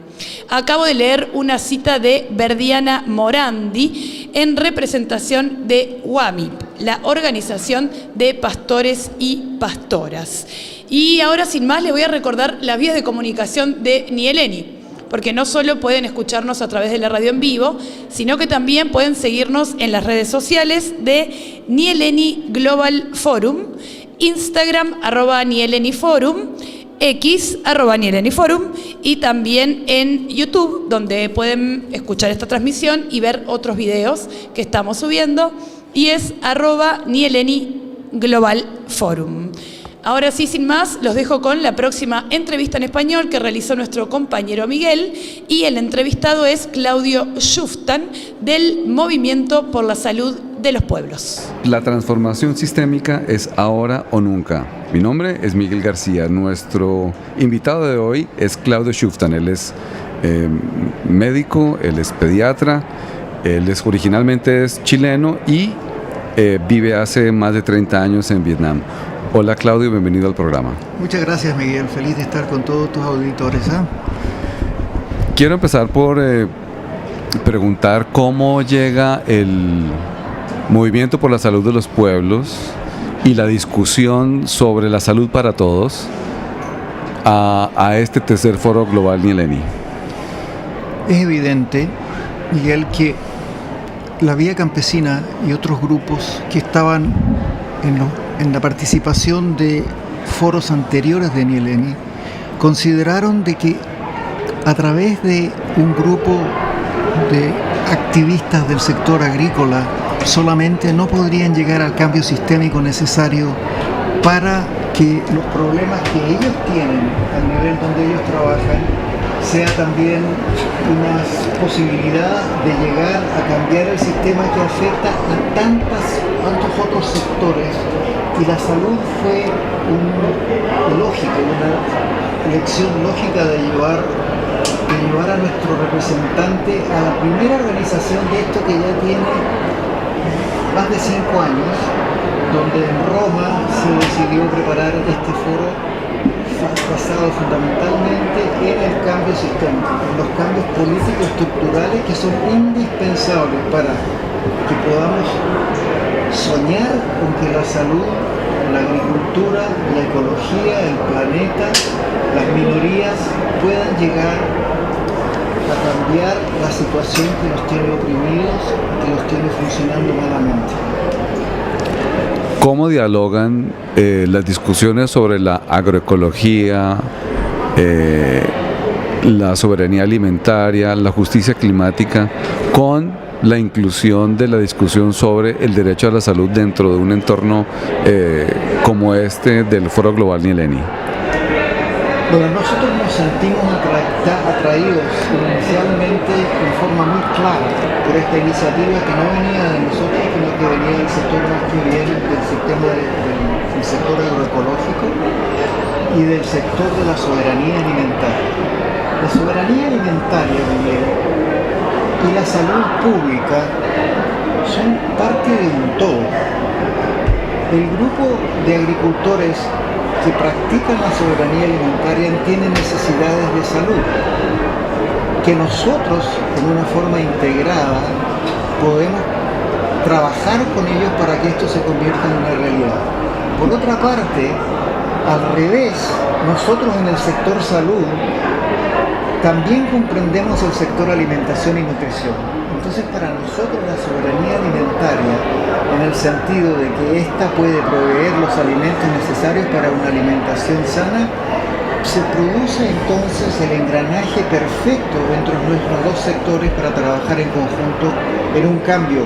Acabo de leer una cita de Verdiana Morandi en representación de UAMIP, la Organización de Pastores y Pastoras. Y ahora, sin más, les voy a recordar las vías de comunicación de Nyéléni, porque no solo pueden escucharnos a través de la radio en vivo, sino que también pueden seguirnos en las redes sociales de Nyéléni Global Forum, Instagram @NyéleniForum, X @NyéleniForum, y también en YouTube, donde pueden escuchar esta transmisión y ver otros videos que estamos subiendo, y es @Nyéléni Global Forum. Ahora sí, sin más, los dejo con la próxima entrevista en español que realizó nuestro compañero Miguel, y el entrevistado es Claudio Schuftan, del Movimiento por la Salud de los Pueblos. La transformación sistémica es ahora o nunca. Mi nombre es Miguel García. Nuestro invitado de hoy es Claudio Schuftan. Él es médico, él es pediatra, él originalmente es chileno y vive hace más de 30 años en Vietnam. Hola Claudio, bienvenido al programa. Muchas gracias, Miguel. Feliz de estar con todos tus auditores. Quiero empezar por preguntar cómo llega el movimiento por la salud de los pueblos y la discusión sobre la salud para todos a este tercer foro global Nyéléni. Es evidente, Miguel, que la Vía Campesina y otros grupos que estaban en la participación de foros anteriores de Nyéléni consideraron de que a través de un grupo de activistas del sector agrícola solamente no podrían llegar al cambio sistémico necesario para que los problemas que ellos tienen al nivel donde ellos trabajan sea también una posibilidad de llegar a cambiar el sistema que afecta a tantos otros sectores, y la salud fue una elección lógica de llevar a nuestro representante a la primera organización de esto que ya tiene más de 5 años, donde en Roma se decidió preparar este foro basado fundamentalmente en el cambio sistémico, en los cambios políticos estructurales que son indispensables para que podamos soñar con que la salud, la agricultura, la ecología, el planeta, las minorías puedan llegar a cambiar la situación que nos tiene oprimidos, que los tiene funcionando malamente. ¿Cómo dialogan las discusiones sobre la agroecología, la soberanía alimentaria, la justicia climática, con la inclusión de la discusión sobre el derecho a la salud dentro de un entorno como este del Foro Global Nyéléni? Bueno, nosotros nos sentimos atraídos inicialmente en forma muy clara por esta iniciativa que no venía de nosotros, sino que venía del sector más que bien, del sistema del sector agroecológico y del sector de la soberanía alimentaria. La soberanía alimentaria, Miguel, y la salud pública son parte de un todo. El grupo de agricultores que practican la soberanía alimentaria tienen necesidades de salud, que nosotros, en una forma integrada, podemos trabajar con ellos para que esto se convierta en una realidad. Por otra parte, al revés, nosotros en el sector salud también comprendemos el sector alimentación y nutrición. Entonces, para nosotros la soberanía alimentaria, en el sentido de que ésta puede proveer los alimentos necesarios para una alimentación sana, se produce entonces el engranaje perfecto entre nuestros dos sectores para trabajar en conjunto en un cambio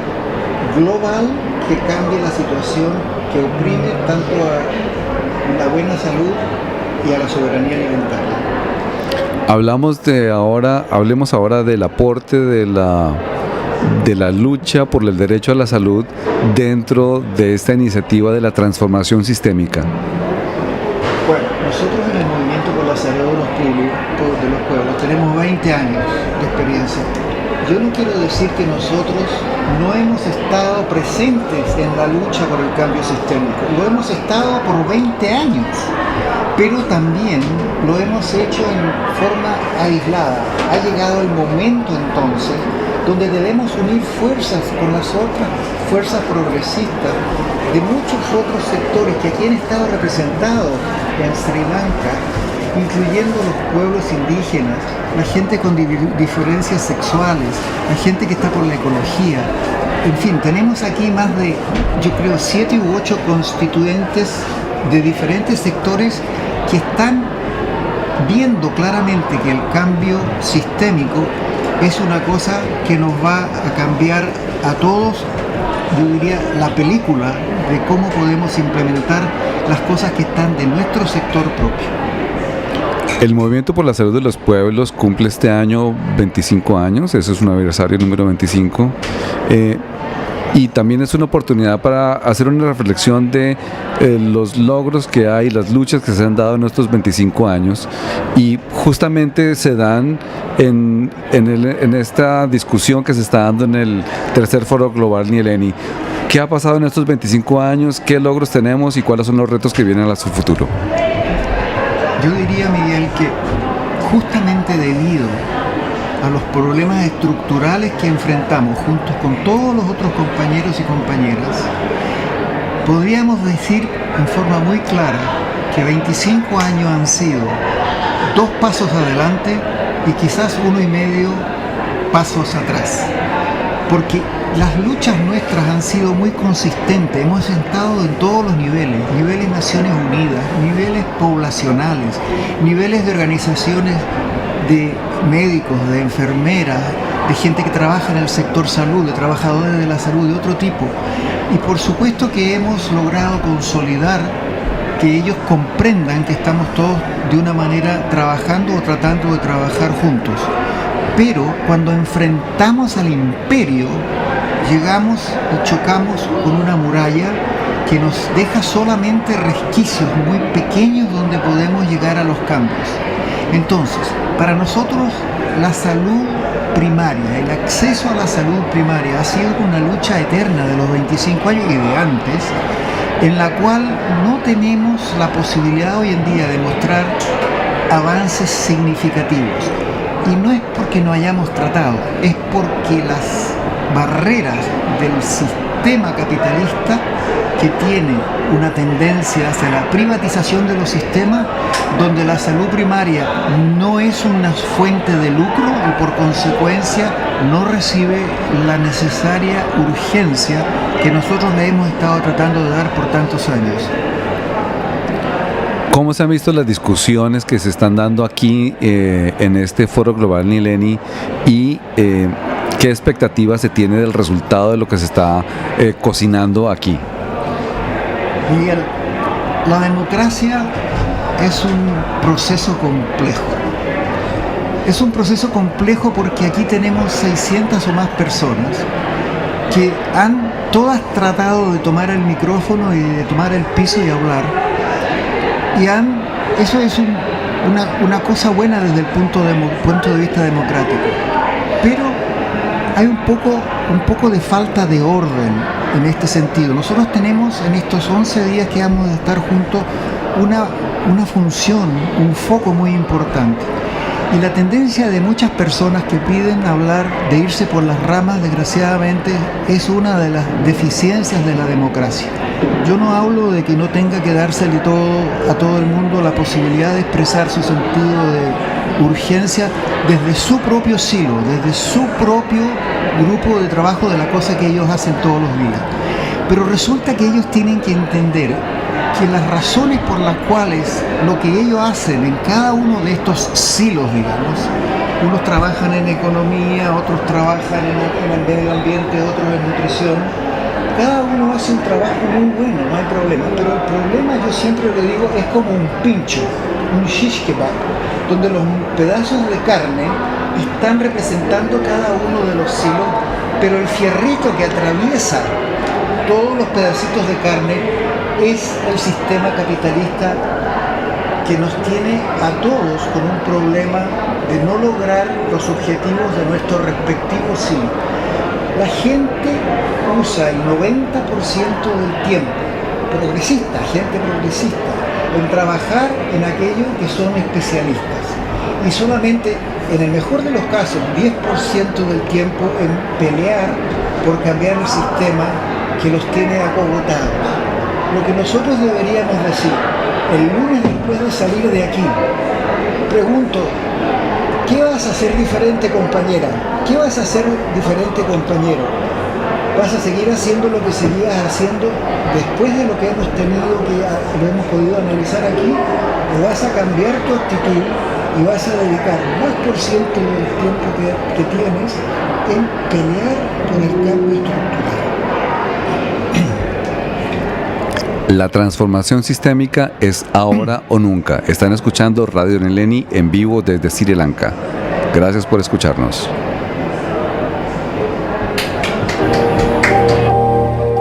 global que cambie la situación que oprime tanto a la buena salud y a la soberanía alimentaria. Hablemos ahora del aporte de la lucha por el derecho a la salud dentro de esta iniciativa de la transformación sistémica. Bueno, nosotros en el Movimiento por la Salud de los Pueblos tenemos 20 años de experiencia. Yo no quiero decir que nosotros no hemos estado presentes en la lucha por el cambio sistémico. Lo hemos estado por 20 años, pero también lo hemos hecho en forma aislada. Ha llegado el momento entonces donde debemos unir fuerzas con las otras fuerzas progresistas de muchos otros sectores que aquí han estado representados en Sri Lanka, incluyendo los pueblos indígenas, la gente con diferencias sexuales, la gente que está por la ecología. En fin, tenemos aquí más de, yo creo, 7 u 8 constituyentes de diferentes sectores que están viendo claramente que el cambio sistémico es una cosa que nos va a cambiar a todos, yo diría, la película de cómo podemos implementar las cosas que están de nuestro sector propio. El Movimiento por la Salud de los Pueblos cumple este año 25 años, ese es un aniversario número 25, y también es una oportunidad para hacer una reflexión de los logros que hay, las luchas que se han dado en estos 25 años, y justamente se dan en esta discusión que se está dando en el tercer foro global Nyéléni. ¿Qué ha pasado en estos 25 años? ¿Qué logros tenemos y cuáles son los retos que vienen a su futuro? Yo diría, Miguel, que justamente debido a los problemas estructurales que enfrentamos juntos con todos los otros compañeros y compañeras, podríamos decir en forma muy clara que 25 años han sido 2 pasos adelante y quizás 1,5 pasos atrás. Porque las luchas nuestras han sido muy consistentes, hemos estado en todos los niveles Naciones Unidas, niveles poblacionales, niveles de organizaciones de médicos, de enfermeras, de gente que trabaja en el sector salud, de trabajadores de la salud de otro tipo. Y por supuesto que hemos logrado consolidar que ellos comprendan que estamos todos de una manera trabajando o tratando de trabajar juntos. Pero cuando enfrentamos al imperio, llegamos y chocamos con una muralla que nos deja solamente resquicios muy pequeños donde podemos llegar a los cambios. Entonces, para nosotros la salud primaria, el acceso a la salud primaria ha sido una lucha eterna de los 25 años y de antes, en la cual no tenemos la posibilidad hoy en día de mostrar avances significativos. Y no es porque no hayamos tratado, es porque las barreras del sistema capitalista, que tiene una tendencia hacia la privatización de los sistemas, donde la salud primaria no es una fuente de lucro y por consecuencia no recibe la necesaria urgencia que nosotros le hemos estado tratando de dar por tantos años. ¿Cómo se han visto las discusiones que se están dando aquí en este Foro Global Nyéléni y qué expectativas se tiene del resultado de lo que se está cocinando aquí? Miguel, la democracia es un proceso complejo. Es un proceso complejo porque aquí tenemos 600 o más personas que han todas tratado de tomar el micrófono y de tomar el piso y hablar. Y eso es una cosa buena desde el punto de vista democrático. Pero hay un poco de falta de orden en este sentido. Nosotros tenemos en estos 11 días que vamos a estar juntos una función, un foco muy importante. Y la tendencia de muchas personas que piden hablar de irse por las ramas, desgraciadamente, es una de las deficiencias de la democracia. Yo no hablo de que no tenga que dársele a todo el mundo la posibilidad de expresar su sentido de urgencia desde su propio silo, desde su propio grupo de trabajo de la cosa que ellos hacen todos los días. Pero resulta que ellos tienen que entender que las razones por las cuales lo que ellos hacen en cada uno de estos silos, digamos, unos trabajan en economía, otros trabajan en el medio ambiente, otros en nutrición, cada uno hace un trabajo muy bueno, no hay problema, pero el problema, yo siempre le digo, es como un pincho, un shish kebab, donde los pedazos de carne están representando cada uno de los silos, pero el fierrito que atraviesa todos los pedacitos de carne es el sistema capitalista que nos tiene a todos con un problema de no lograr los objetivos de nuestros respectivos silos. La gente usa el 90% del tiempo, gente progresista, en trabajar en aquello que son especialistas. Y solamente, en el mejor de los casos, 10% del tiempo en pelear por cambiar el sistema que los tiene acogotados. Lo que nosotros deberíamos decir, el lunes después de salir de aquí, pregunto, ¿qué vas a hacer diferente, compañera? ¿Qué vas a hacer diferente, compañero? ¿Vas a seguir haciendo lo que seguías haciendo después de lo que hemos tenido, que lo hemos podido analizar aquí? ¿O vas a cambiar tu actitud y vas a dedicar más por ciento del tiempo que tienes en pelear por el cambio estructural? La transformación sistémica es ahora o nunca. Están escuchando Radio Nyéléni en vivo desde Sri Lanka. Gracias por escucharnos.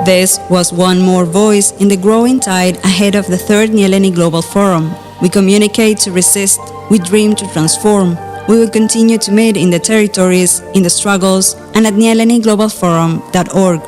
This was one more voice in the growing tide ahead of the third Nyéléni Global Forum. We communicate to resist, we dream to transform. We will continue to meet in the territories, in the struggles, and at nyeleniglobalforum.org.